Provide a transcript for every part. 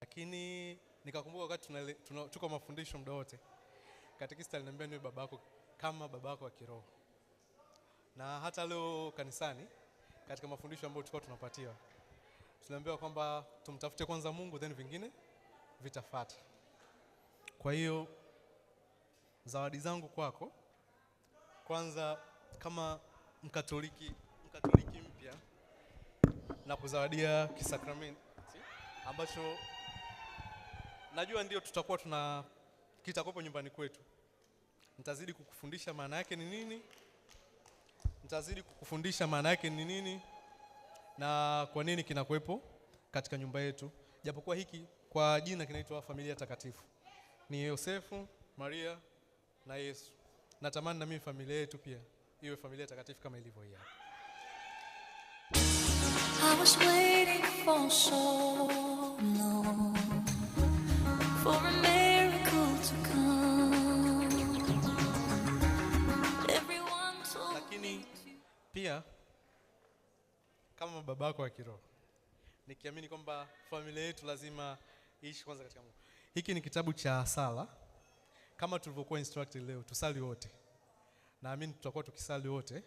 Lakini nikakumbuka wakati tuko mafundisho muda wote, katekista aliniambia niwe babako kama babako wa kiroho. Na hata leo kanisani katika mafundisho ambayo tulikuwa tunapatiwa, tunaambiwa kwamba tumtafute kwanza Mungu, then vingine vitafuata. Kwa hiyo zawadi zangu kwako, kwanza kama mkatoliki mpya, na kuzawadia kisakramenti ambacho najua ndio tutakuwa kitakopo nyumbani kwetu. Nitazidi kukufundisha maana yake ni nini, na kwa nini kinakuwepo katika nyumba yetu. Japokuwa hiki kwa jina kinaitwa familia takatifu. Ni Yosefu, Maria na Yesu. Natamani na mimi familia yetu pia iwe familia takatifu kama ilivyo hii hapa. I was waiting for so long for a miracle to come. Everyone told Lakini pia kama babako wa kiroho, nikiamini kwamba familia yetu lazima iishi kwanza katika Mungu. Hiki ni kitabu cha sala. Kama tulivyokuwa instructed leo, tusali wote. Naamini tutakuwa tukisali wote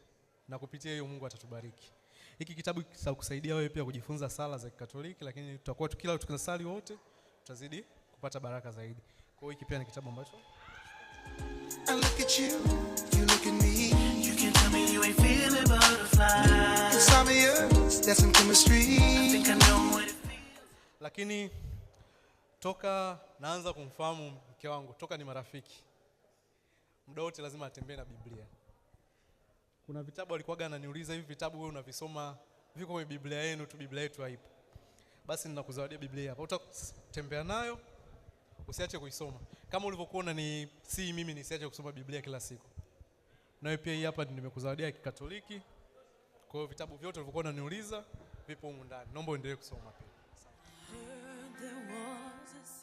na kupitia hiyo Mungu atatubariki. Hiki kitabu kitakusaidia wewe pia kujifunza sala za Kikatoliki, lakini tutakuwa tukisali wote tutazidi kupata baraka zaidi. Kwa hiyo hiki pia ni kitabu ambacho I look at you, you look at me. You can tell me you ain't feeling butterflies. It's obvious, there's some chemistry. I think I know what it feels. Lakini toka naanza kumfahamu mke wangu, toka ni marafiki, muda wote lazima atembee na Biblia. Kuna vitabu alikuwa ananiuliza, hivi vitabu wewe unavisoma viko kwenye Biblia yenu tu, Biblia yetu haipo. Basi ninakuzawadia Biblia hapa. Utatembea nayo, usiache kuisoma. Kama ulivyokuona mimi nisiache kusoma Biblia kila siku. Nawe pia hii hapa nimekuzawadia Kikatoliki. Kwa hiyo vitabu vyote ulivyokuwa unaniuliza vipo humu ndani. Naomba uendelee kusoma pia. there was a